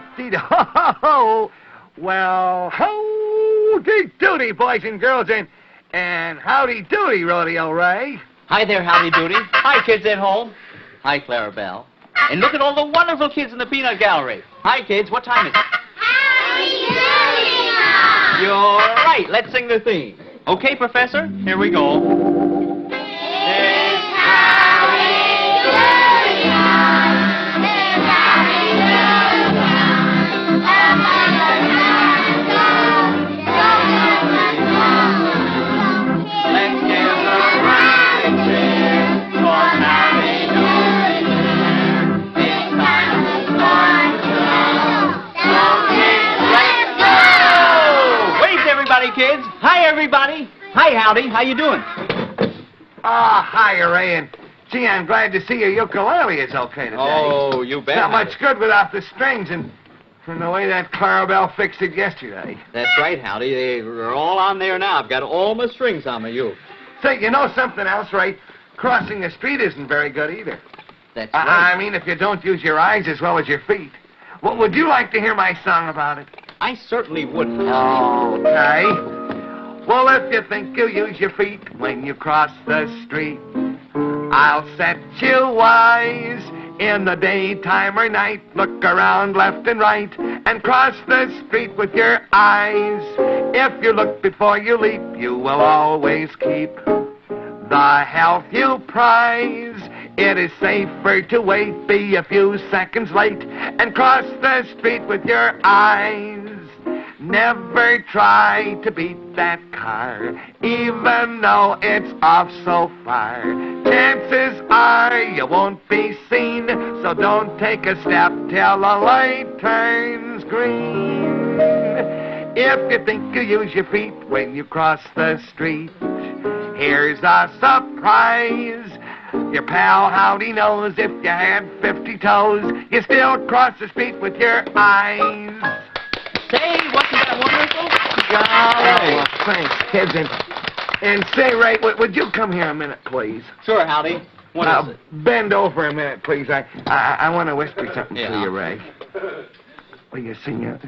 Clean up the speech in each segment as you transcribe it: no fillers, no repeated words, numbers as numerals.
Humpty ho ho ho. Well, howdy doody, boys and girls, and howdy doody, Rodeo Ray. Hi there, Howdy Doody. Hi, kids at home. Hi, Clarabelle. And look at all the wonderful kids in the peanut gallery. Hi, kids. What time is it? Howdy Doody! You're right. Let's sing the theme. Okay, Professor? Here we go. Kids. Hi, everybody. Hi, Howdy. How you doing? Hi, Ray, and gee, I'm glad to see your ukulele is okay today. Oh, you bet. Not much good without the strings, and from the way that Clarabelle fixed it yesterday. That's right, Howdy. They're all on there now. I've got all my strings on my uke. Say, you know something else, Ray? Crossing the street isn't very good either. That's right. I mean, if you don't use your eyes as well as your feet. What would you like to hear my song about it? I certainly wouldn't. Okay. Well, if you think you'll use your feet when you cross the street, I'll set you wise. In the daytime or night, look around left and right and cross the street with your eyes. If you look before you leap, you will always keep the health you prize. It is safer to wait, be a few seconds late, and cross the street with your eyes. Never try to beat that car, even though it's off so far. Chances are you won't be seen, so don't take a step till the light turns green. If you think you use your feet when you cross the street, here's a surprise. Your pal Howdy knows if you had 50 toes, you still cross the street with your eyes. Say, wasn't that wonderful? Oh, well, thanks, kids. And say, Ray, would you come here a minute, please? Sure, Howdy. What is it? Bend over a minute, please. I want to whisper something to Yeah. you, Ray. Will you sing it?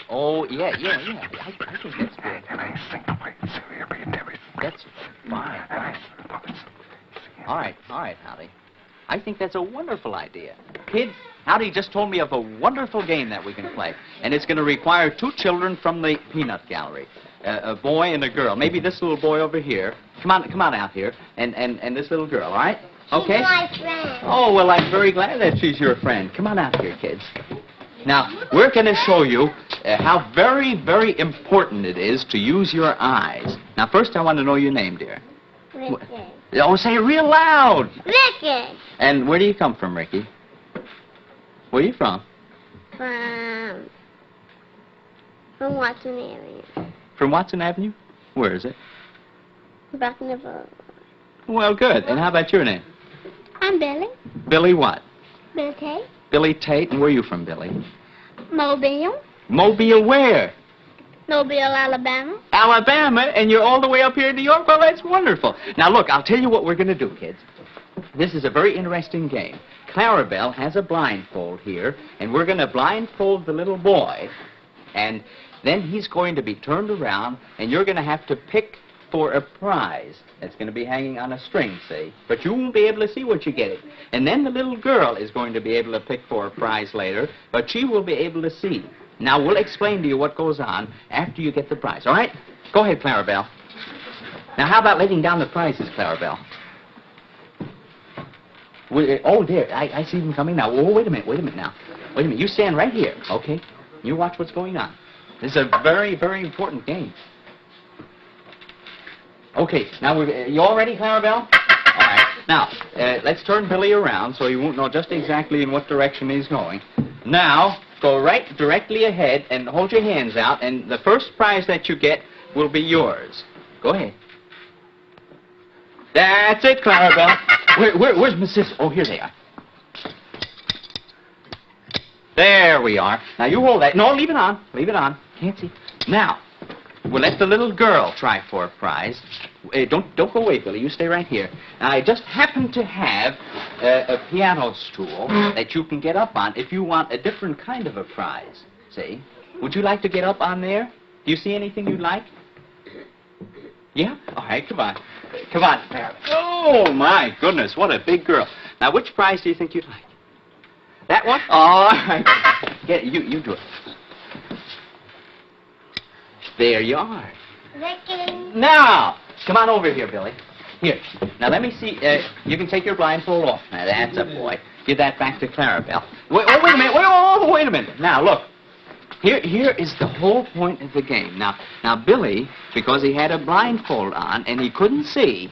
Oh, yeah. I think that's good. And I sing away. That's fine. All right, Howdy. I think that's a wonderful idea. Kids, Howdy just told me of a wonderful game that we can play. And it's going to require two children from the peanut gallery. A boy and a girl. Maybe this little boy over here. Come on out here. And this little girl, all right? Okay? She's my friend. Oh, well, I'm very glad that she's your friend. Come on out here, kids. Now, we're going to show you how very, very important it is to use your eyes. Now, first, I want to know your name, dear. Ricky. Oh, say it real loud. Ricky. And where do you come from, Ricky? Where are you from? From Watson area. From Watson Avenue? Where is it? Back in the boat. Well, good. And how about your name? I'm Billy. Billy what? Billy Tate. Billy Tate. And where are you from, Billy? Mobile. Mobile where? Mobile, Alabama. Alabama, and you're all the way up here in New York? Well, that's wonderful. Now, look, I'll tell you what we're going to do, kids. This is a very interesting game. Clarabelle has a blindfold here, and we're going to blindfold the little boy, and then he's going to be turned around, and you're going to have to pick for a prize that's going to be hanging on a string, see? But you won't be able to see what you're getting. And then the little girl is going to be able to pick for a prize later, but she will be able to see. Now, we'll explain to you what goes on after you get the prize, all right? Go ahead, Clarabelle. Now, how about letting down the prizes, Clarabelle? Oh, dear, I see them coming now. Oh, wait a minute now. Wait a minute, you stand right here, okay? You watch what's going on. This is a very, very important game. Okay, now, you all ready, Clarabelle? All right. Now, let's turn Billy around so he won't know just exactly in what direction he's going. Now, go right directly ahead and hold your hands out, and the first prize that you get will be yours. Go ahead. That's it, Clarabelle. Where's Miss Sis? Oh, here they are. There we are. Now, you hold that. No, leave it on. Leave it on. Can't see. Now, we'll let the little girl try for a prize. Don't go away, Billy. You stay right here. I just happen to have a piano stool that you can get up on if you want a different kind of a prize. See? Would you like to get up on there? Do you see anything you'd like? Yeah? All right, come on. Come on. Oh, my goodness, what a big girl. Now, which prize do you think you'd like? That one? All right. Get it. You do it. There you are. Ricky. Now, come on over here, Billy. Here. Now, let me see. You can take your blindfold off. Now, that's a boy. Give that back to Clarabelle. Wait a minute. Wait a minute. Now, look. Here is the whole point of the game. Now, Billy, because he had a blindfold on and he couldn't see,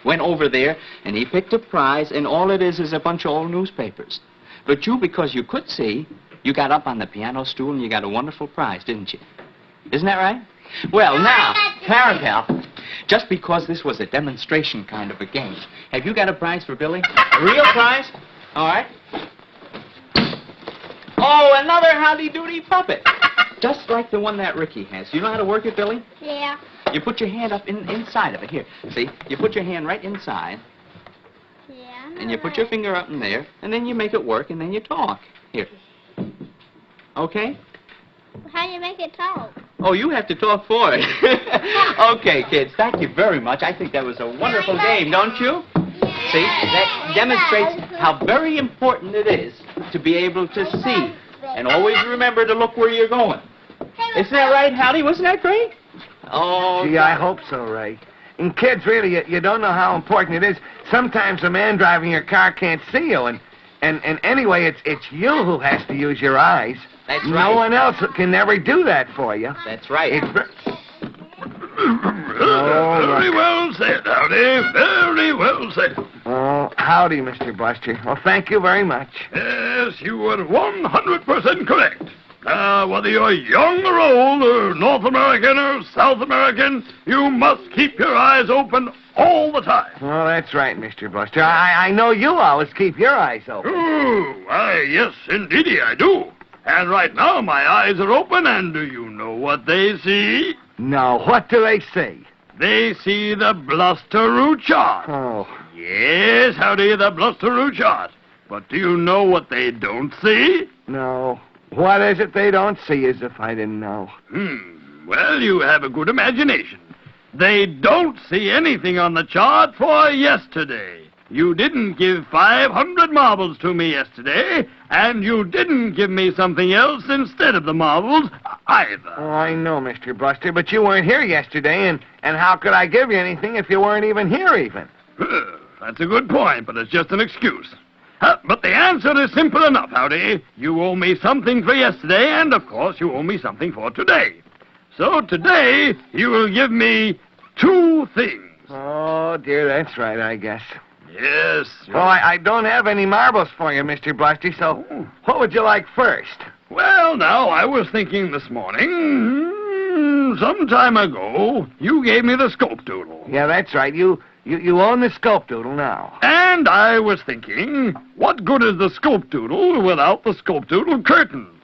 went over there and he picked a prize, and all it is a bunch of old newspapers. But you, because you could see, you got up on the piano stool and you got a wonderful prize, didn't you? Isn't that right? Well, now, Clarabelle, just because this was a demonstration kind of a game, have you got a prize for Billy? A real prize? All right. Oh, another Howdy Doody puppet. Just like the one that Ricky has. Do you know how to work it, Billy? Yeah. You put your hand up inside of it. Here, see? You put your hand right inside, Yeah. and you put your finger up in there, and then you make it work, and then you talk. Here. Okay? How do you make it talk? Oh, you have to talk for it. Okay, kids, thank you very much. I think that was a wonderful game, don't you? See, that demonstrates how very important it is to be able to see. And always remember to look where you're going. Isn't that right, Howdy? Wasn't that great? Oh, Gee, I hope so, Ray. And kids, really, you don't know how important it is. Sometimes a man driving your car can't see you, and anyway, it's you who has to use your eyes. That's right. No one else can never do that for you. That's right. Very well said, Howdy. Very well said. Oh, howdy, Mr. Buster. Well, thank you very much. Yes, you were 100% correct. Whether you're young or old, or North American or South American, you must keep your eyes open all the time. Oh, that's right, Mr. Buster. I know you always keep your eyes open. Oh, yes, indeedy I do. And right now my eyes are open, and do you know what they see? No, what do they see? They see the Blusteroo chart. Oh. Yes, Howdy, the Blusteroo chart. But do you know what they don't see? No. What is it they don't see, as if I didn't know? Well, you have a good imagination. They don't see anything on the chart for yesterday. You didn't give 500 marbles to me yesterday, and you didn't give me something else instead of the marbles either. Oh, I know, Mr. Buster, but you weren't here yesterday, and how could I give you anything if you weren't even here even? That's a good point, but it's just an excuse. But the answer is simple enough, Howdy. You owe me something for yesterday, and of course you owe me something for today. So today, you will give me 2 things. Oh, dear, that's right, I guess. Yes. Well, I don't have any marbles for you, Mr. Blusty, so what would you like first? Well, now, I was thinking this morning, some time ago, you gave me the scope doodle. Yeah, that's right. You own the scope doodle now. And I was thinking, what good is the scope doodle without the scope doodle curtains?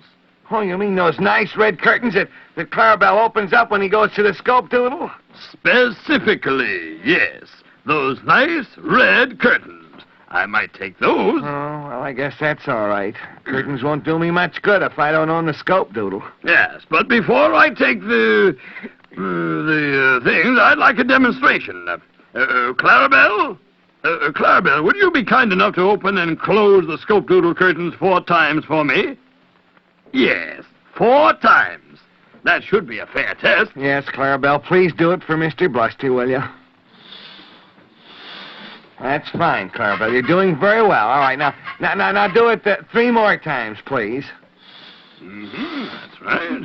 Oh, you mean those nice red curtains that Clarabelle opens up when he goes to the scope doodle? Specifically, yes. Those nice red curtains. I might take those. Oh, well, I guess that's all right. Curtains won't do me much good if I don't own the scope doodle. Yes, but before I take the things, I'd like a demonstration. Clarabelle? Clarabelle, would you be kind enough to open and close the scope doodle curtains 4 times for me? Yes, 4 times. That should be a fair test. Yes, Clarabelle, please do it for Mr. Blusty, will you? That's fine, Clarabelle. You're doing very well. All right, now do it 3 more times, please. That's right.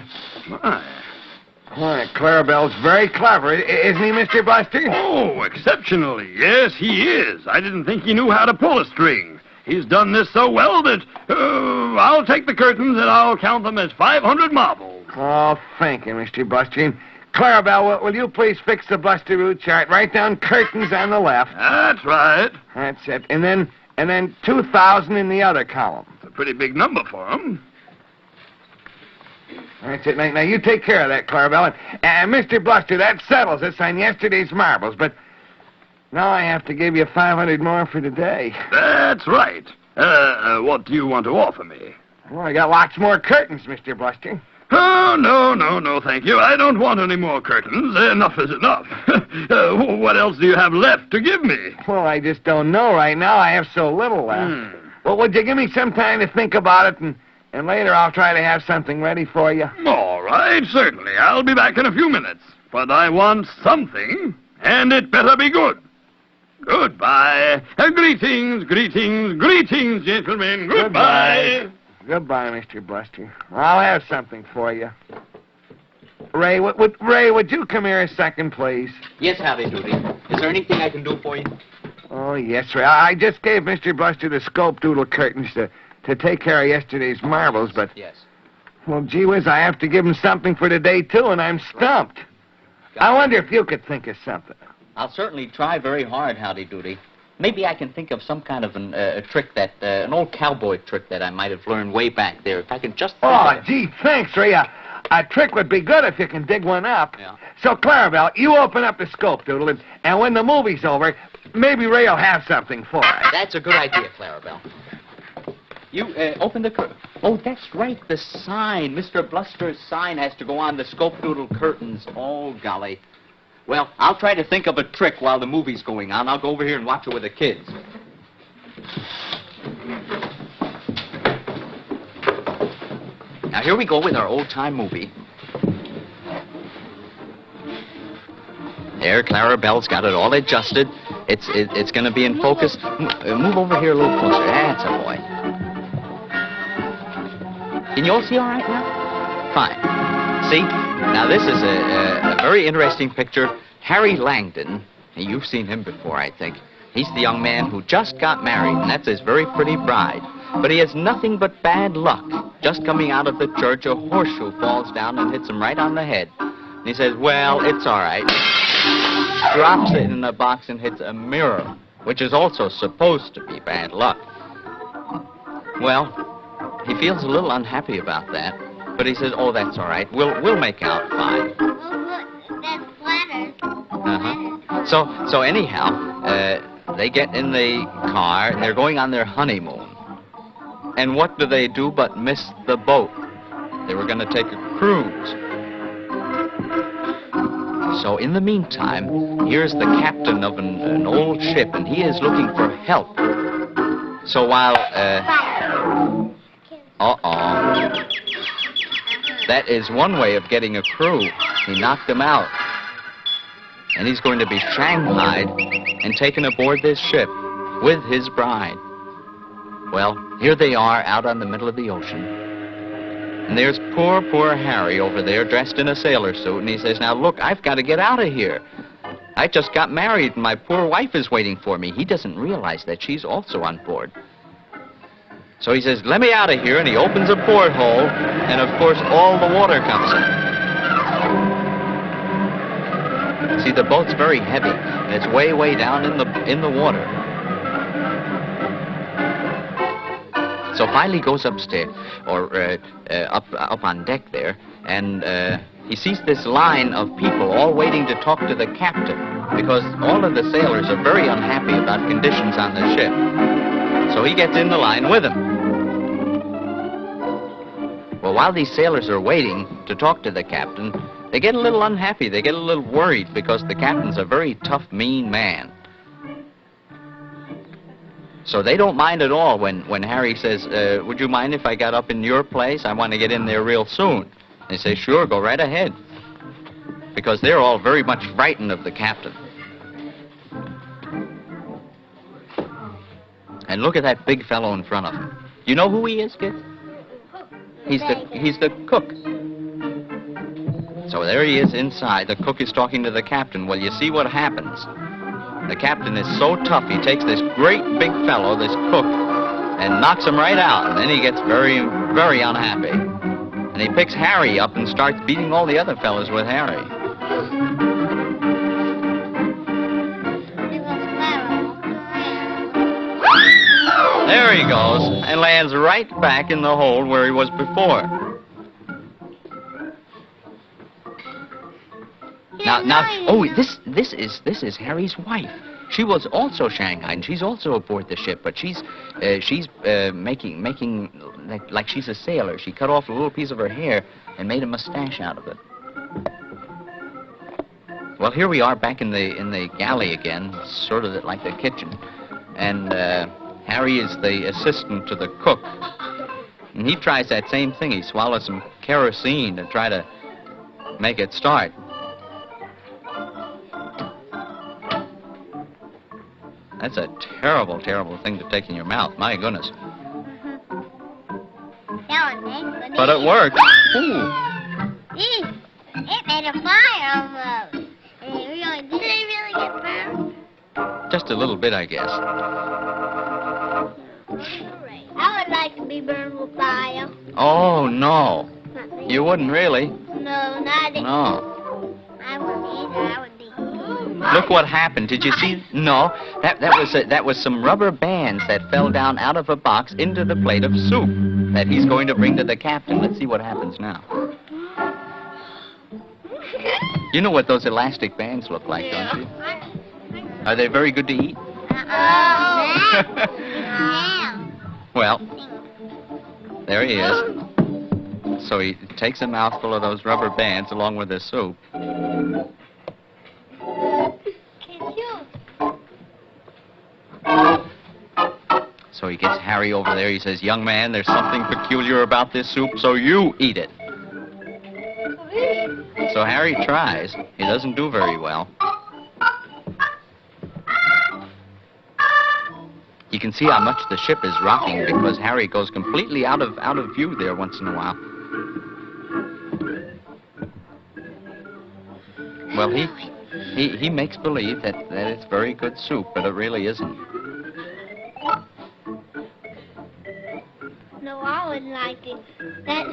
My. Why, Clarabelle's very clever, isn't he, Mr. Blusty? Oh, exceptionally. Yes, he is. I didn't think he knew how to pull a string. He's done this so well that I'll take the curtains and I'll count them as 500 marbles. Oh, thank you, Mr. Blusty. And Clarabelle, will you please fix the Blusteroo chart? Write down curtains on the left. That's right. That's it. And then 2,000 in the other column. It's a pretty big number for him. That's it. Now you take care of that, Clarabelle. And Mr. Bluster, that settles us on yesterday's marbles. But Now I have to give you 500 more for today. That's right. What do you want to offer me? Well, I got lots more curtains, Mr. Bluster. Oh, no, thank you. I don't want any more curtains. Enough is enough. What else do you have left to give me? Well, I just don't know right now. I have so little left. Well, would you give me some time to think about it, and later I'll try to have something ready for you? All right, certainly. I'll be back in a few minutes. But I want something, and it better be good. Goodbye. Greetings, gentlemen. Goodbye. Goodbye, Mr. Bluster. I'll have something for you. Ray, would you come here a second, please? Yes, Howdy Doody. Is there anything I can do for you? Oh, yes, Ray. I just gave Mr. Bluster the scope doodle curtains to take care of yesterday's marbles, but... Yes. Well, gee whiz, I have to give him something for today, too, and I'm stumped. I wonder if you could think of something. I'll certainly try very hard, Howdy Doody. Maybe I can think of some kind of a trick an old cowboy trick that I might have learned way back there. If I could just think of it. Gee, thanks, Ray. A trick would be good if you can dig one up. Yeah. So, Clarabelle, you open up the scope doodle, and when the movie's over, maybe Ray will have something for us. That's a good idea, Clarabelle. You open the curtain. Oh, that's right, the sign. Mr. Bluster's sign has to go on the scope doodle curtains. Oh, golly. Well, I'll try to think of a trick while the movie's going on. I'll go over here and watch it with the kids. Now, here we go with our old-time movie. There, Clarabelle's got it all adjusted. It's going to be in focus. Move over here a little closer. That's a boy. Can you all see all right now? Fine. See? Now, this is a very interesting picture. Harry Langdon, you've seen him before, I think. He's the young man who just got married, and that's his very pretty bride. But he has nothing but bad luck. Just coming out of the church, a horseshoe falls down and hits him right on the head. And he says, well, it's all right. Drops it in a box and hits a mirror, which is also supposed to be bad luck. Well, he feels a little unhappy about that. But he says, oh, that's all right. We'll make out fine. Oh, look, that's flatters. Uh-huh. So anyhow, they get in the car, and they're going on their honeymoon. And what do they do but miss the boat? They were going to take a cruise. So in the meantime, here's the captain of an old ship, and he is looking for help. So while, that is one way of getting a crew. He knocked them out. And he's going to be shanghaied and taken aboard this ship with his bride. Well, here they are out on the middle of the ocean. And there's poor Harry over there dressed in a sailor suit. And he says, now look, I've got to get out of here. I just got married and my poor wife is waiting for me. He doesn't realize that she's also on board. So he says, let me out of here, and he opens a porthole, and of course all the water comes in. See, the boat's very heavy, and it's way down in the water. So finally he goes upstairs, or up on deck there, and he sees this line of people all waiting to talk to the captain, because all of the sailors are very unhappy about conditions on the ship. So he gets in the line with them. Well, while these sailors are waiting to talk to the captain, they get a little unhappy. They get a little worried because the captain's a very tough, mean man. So they don't mind at all when Harry says, would you mind if I got up in your place? I want to get in there real soon. They say, sure, go right ahead. Because they're all very much frightened of the captain. And look at that big fellow in front of him. You know who he is, kids? He's the cook. So there he is inside. The cook is talking to the captain. Well, you see what happens. The captain is so tough, he takes this great big fellow, this cook, and knocks him right out. And then he gets very unhappy. And he picks Harry up and starts beating all the other fellows with Harry. There he goes, and lands right back in the hole where he was before. Now, oh, this is Harry's wife. She was also shanghaied, and she's also aboard the ship, but she's making like she's a sailor. She cut off a little piece of her hair and made a mustache out of it. Well, here we are back in the galley again, sort of like the kitchen, and Harry is the assistant to the cook, and he tries that same thing. He swallows some kerosene to try to make it start. That's a terrible, terrible thing to take in your mouth. My goodness. But it worked. Ooh. It made a fire almost. Did it really get burned? Just a little bit, I guess. I would like to be burned with fire. Oh, no. You wouldn't really. No, not No. I wouldn't either. I would be. Look what happened. Did you see? No. That was some rubber bands that fell down out of a box into the plate of soup that he's going to bring to the captain. Let's see what happens now. You know what those elastic bands look like, don't you? Are they very good to eat? Well, there he is. So he takes a mouthful of those rubber bands along with the soup. So he gets Harry over there. He says, "Young man, there's something peculiar about this soup, so you eat it." So Harry tries. He doesn't do very well. You can see how much the ship is rocking because Harry goes completely out of view there once in a while. Well, he makes believe that it's very good soup, but it really isn't. No, I wouldn't like it. That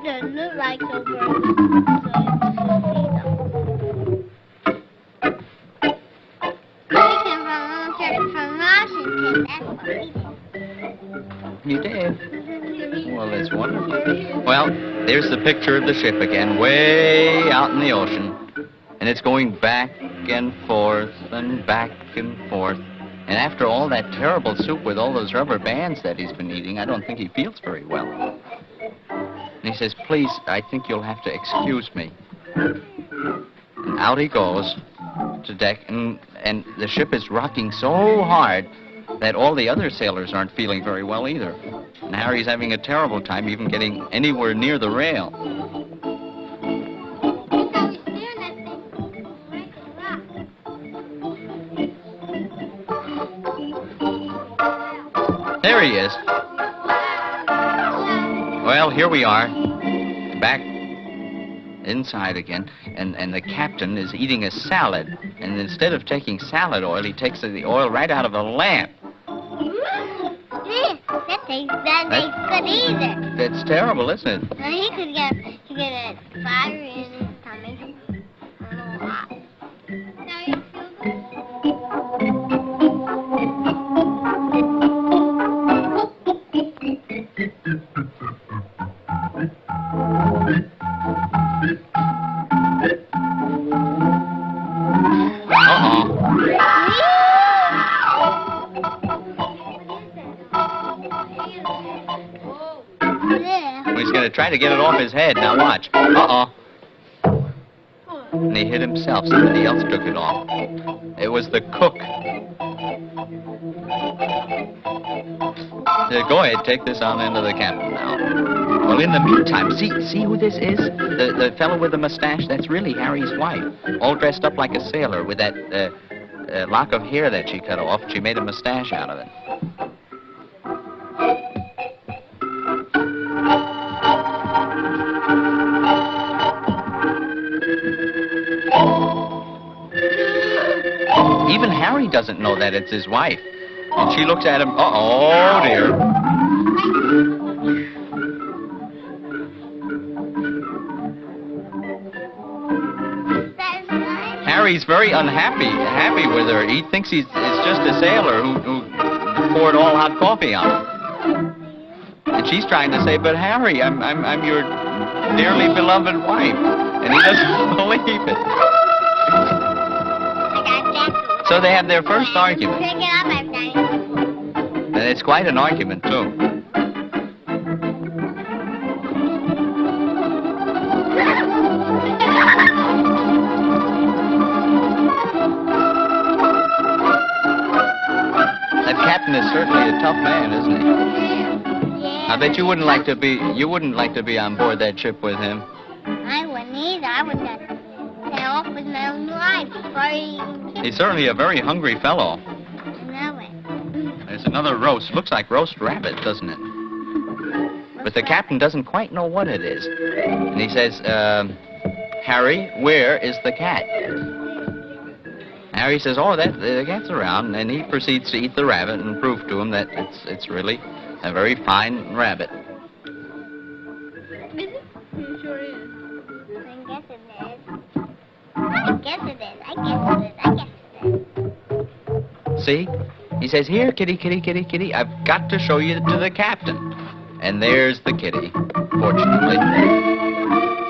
doesn't look like so good. You did? Well, that's wonderful. Well, there's the picture of the ship again, way out in the ocean. And it's going back and forth and back and forth. And after all that terrible soup with all those rubber bands that he's been eating, I don't think he feels very well. And he says, "Please, I think you'll have to excuse me." And out he goes to deck, and the ship is rocking so hard that all the other sailors aren't feeling very well either. And Harry's having a terrible time even getting anywhere near the rail. There he is. Well, here we are, back inside again, and the captain is eating a salad, and instead of taking salad oil, he takes the oil right out of a lamp. That tastes good either. That's terrible, isn't it? Now he could get a fire in his stomach. A little hot. Now you feel He's going to try to get it off his head. Now watch. Uh-oh. And he hit himself. Somebody else took it off. It was the cook. Go ahead, take this on into the captain now. Well, in the meantime, see who this is? The fellow with the mustache? That's really Harry's wife. All dressed up like a sailor with that lock of hair that she cut off. She made a mustache out of it. Even Harry doesn't know that it's his wife. And she looks at him, oh dear. Harry's very happy with her. He thinks it's just a sailor who poured all hot coffee on him. And she's trying to say, "But Harry, I'm your dearly beloved wife." And he doesn't believe it. So they have their first argument. Pick it up, I've done it before. And it's quite an argument, too. That captain is certainly a tough man, isn't he? Yeah. I bet you wouldn't like to be on board that ship with him. I wouldn't either. I would just stay off with my own life before I even get He's certainly a very hungry fellow. to know it. There's another roast. Looks like roast rabbit, doesn't it? But the captain doesn't quite know what it is. And he says, Harry, where is the cat? Harry says, oh, the cat's around. And he proceeds to eat the rabbit and prove to him that it's really a very fine rabbit. It sure is. I guess it is. I guess it is. I guess it is. I guess it is. See? He says, here, kitty, kitty, kitty, kitty, I've got to show you to the captain. And there's the kitty, fortunately.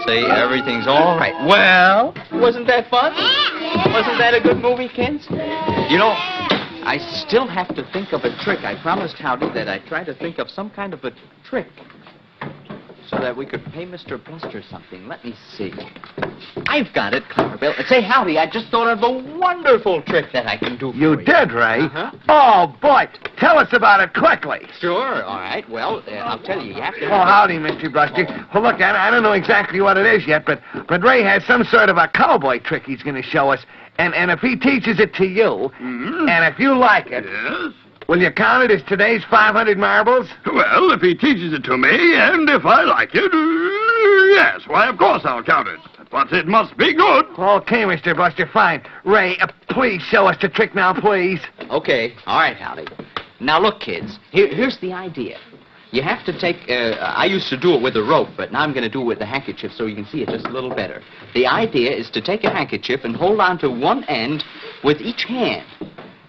See, everything's all right. Well, wasn't that fun? Wasn't that a good movie, kids? You know, I still have to think of a trick. I promised Howdy that I'd try to think of some kind of a trick so that we could pay Mr. Bluster something. Let me see. I've got it, Clarabelle. Say, Howdy, I just thought of a wonderful trick that I can do for you. You did, Ray? Uh-huh. Oh, boy. Tell us about it quickly. Sure, all right. Well, I'll tell you, you have to... Oh, howdy, Mr. Bluster. Well, look, I don't know exactly what it is yet, but Ray has some sort of a cowboy trick he's going to show us. And if he teaches it to you, and if you like it, Yes? will you count it as today's 500 marbles? Well, if he teaches it to me, and if I like it, yes, why, of course I'll count it. But it must be good. Okay, Mr. Bluster, fine. Ray, please show us the trick now, please. Okay, all right, Howdy. Now, look, kids, here's the idea. You have to take, I used to do it with a rope, but now I'm going to do it with a handkerchief so you can see it just a little better. The idea is to take a handkerchief and hold on to one end with each hand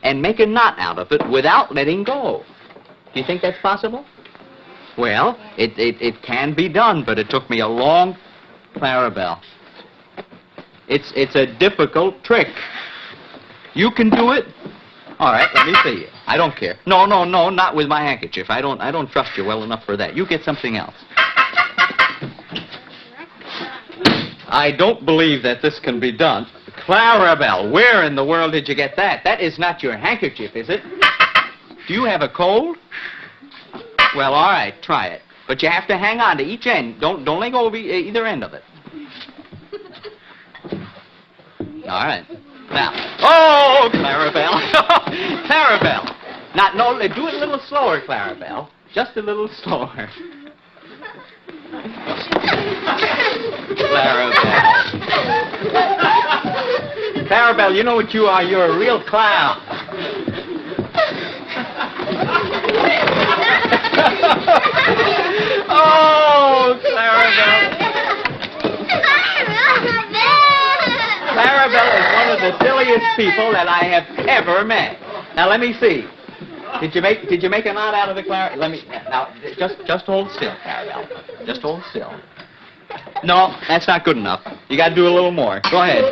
and make a knot out of it without letting go. Do you think that's possible? Well, it can be done, but it took me a long... Clarabelle. It's a difficult trick. You can do it? All right, let me see you. I don't care. No, not with my handkerchief. I don't trust you well enough for that. You get something else. I don't believe that this can be done. Clarabelle, where in the world did you get that? That is not your handkerchief, is it? Do you have a cold? Well, all right, try it. But you have to hang on to each end. Don't let go of either end of it. All right. Now, oh, Clarabelle. Clarabelle. Now, no, do it a little slower, Clarabelle. Just a little slower. Clarabelle. Clarabelle, you know what you are? You're a real clown. Oh, Clarabelle. Clarabelle is one of the silliest people that I have ever met. Now, let me see. Did you make a knot out of the now, just hold still, Clarabelle. Just hold still. No, that's not good enough. You got to do a little more. Go ahead.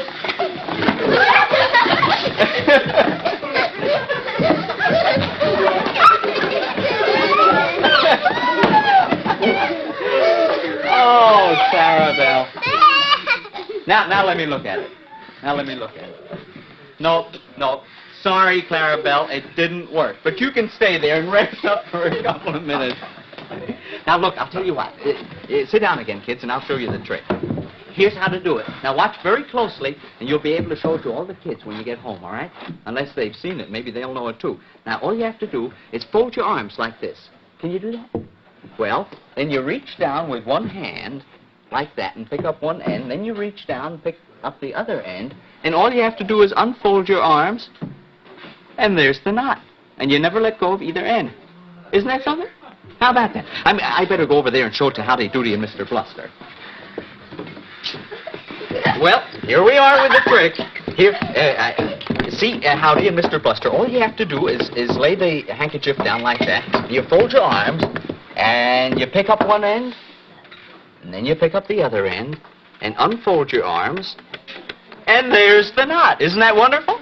Oh, Clarabelle. Now let me look at it. No. Sorry, Clarabelle, it didn't work. But you can stay there and rest up for a couple of minutes. Now, look, I'll tell you what. Sit down again, kids, and I'll show you the trick. Here's how to do it. Now, watch very closely, and you'll be able to show it to all the kids when you get home, all right? Unless they've seen it. Maybe they'll know it, too. Now, all you have to do is fold your arms like this. Can you do that? Well, then you reach down with one hand, like that, and pick up one end. Then you reach down and pick up the other end. And all you have to do is unfold your arms, and there's the knot. And you never let go of either end. Isn't that something? How about that? I better go over there and show it to Howdy Doody and Mr. Bluster. Well, here we are with the trick. Here, see, Howdy and Mr. Bluster, all you have to do is lay the handkerchief down like that. You fold your arms, and you pick up one end, and then you pick up the other end, and unfold your arms, and there's the knot. Isn't that wonderful?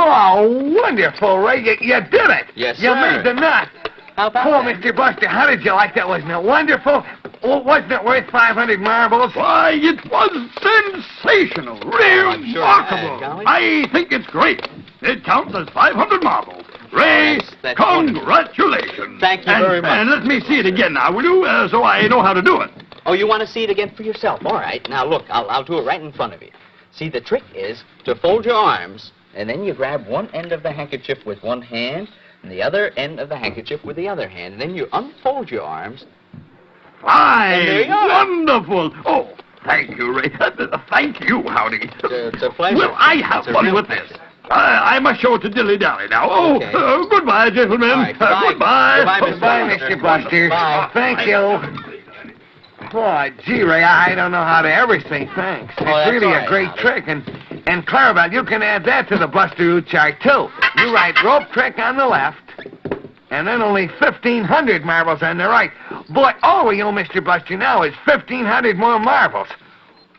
Oh, wonderful, Ray. You did it. Yes, You sir. made the nut. How about Oh, that? Mr. Buster, how did you like that? Wasn't it wonderful? Oh, wasn't it worth 500 marbles? Why, it was sensational. I'm sure Remarkable. it had, Golly. I think it's great. It counts as 500 marbles. Ray, that's congratulations. Thank you very much. And let me see it again now, will you? So I know how to do it. Oh, you want to see it again for yourself? All right. Now, look, I'll do it right in front of you. See, the trick is to fold your arms, and then you grab one end of the handkerchief with one hand, and the other end of the handkerchief with the other hand. And then you unfold your arms. And there Fine. you are. Wonderful. Oh, thank you, Ray. Thank you, Howdy. It's a pleasure. Well, I have It's a fun real with pleasure. this. I must show it to Dilly Dally now. Oh, Okay. Goodbye, gentlemen. All right, goodbye. Goodbye. Goodbye, Mr. Buster. Bye. Thank you. Oh, gee, Ray, I don't know how to ever say thanks. Oh, It's that's really all a right, great Howdy. trick. And Clarabelle, you can add that to the Buster Root chart, too. You write rope trick on the left, and then only 1,500 marbles on the right. Boy, all we owe Mr. Buster now is 1,500 more marbles.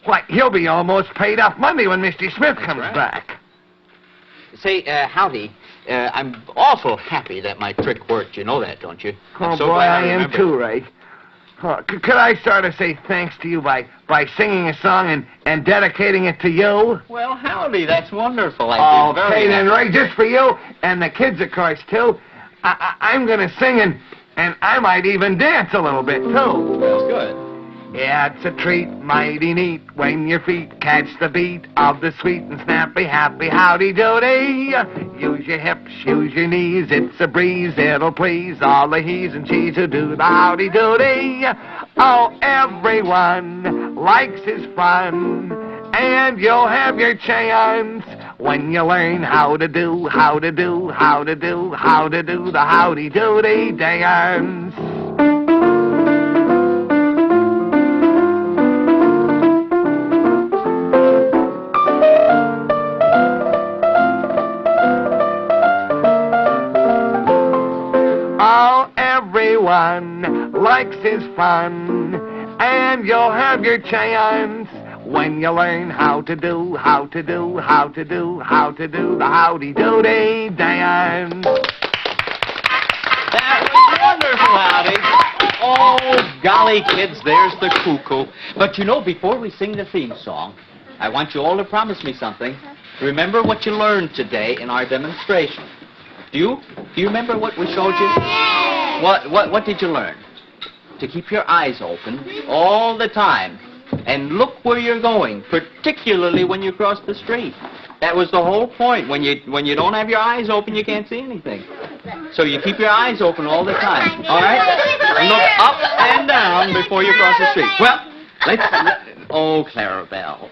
Why, he'll be almost paid off Monday when Mr. Smith comes right. back. Say, Howdy, I'm awful happy that my trick worked. You know that, don't you? I'm Oh, so boy, glad I am remembered. too, Ray. Oh, could I sort of say thanks to you by singing a song and dedicating it to you? Well, Howdy, that's wonderful. Okay, then, Ray, just for you and the kids, of course, too. I'm going to sing and I might even dance a little bit, too. Well, good. Yeah, it's a treat, mighty neat, when your feet catch the beat of the sweet and snappy, happy howdy doody. Use your hips, use your knees, it's a breeze, it'll please all the he's and she's who do the howdy doody. Oh, everyone likes his fun, and you'll have your chance when you learn how to do the howdy doody dance. Everyone likes his fun, and you'll have your chance when you learn how to do the howdy doody dance. That was wonderful, Howdy. Oh, golly, kids, there's the cuckoo. But you know, before we sing the theme song, I want you all to promise me something. Remember what you learned today in our demonstration. Do you remember what we showed you? What did you learn? To keep your eyes open all the time and look where you're going, particularly when you cross the street. That was the whole point. When you don't have your eyes open, you can't see anything. So you keep your eyes open all the time. All right? And look up and down before you cross the street. Well, oh, Clarabelle.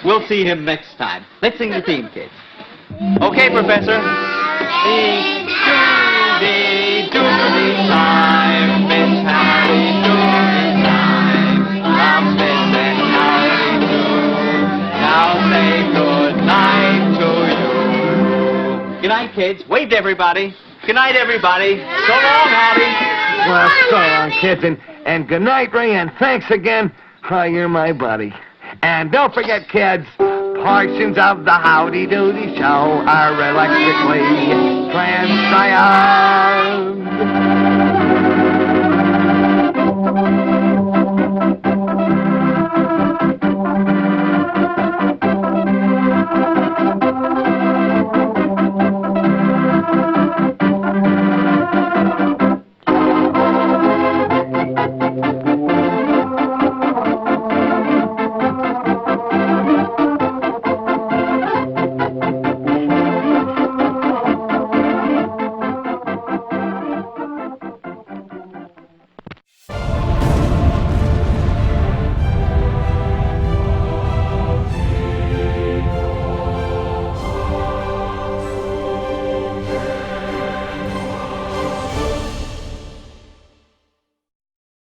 We'll see him next time. Let's sing the theme, kids. Okay, Professor. Doody, doody time, Miss Howdy Doody time. Now Miss and Howdy Doo. Now say good night to you. Good night, kids. Wave to everybody. Good night, everybody. So long, Howdy. Well, so long, kids, and good night, Ray, and thanks again. Oh, you're my buddy. And don't forget, kids, portions of the Howdy Doody show are electrically transcribed.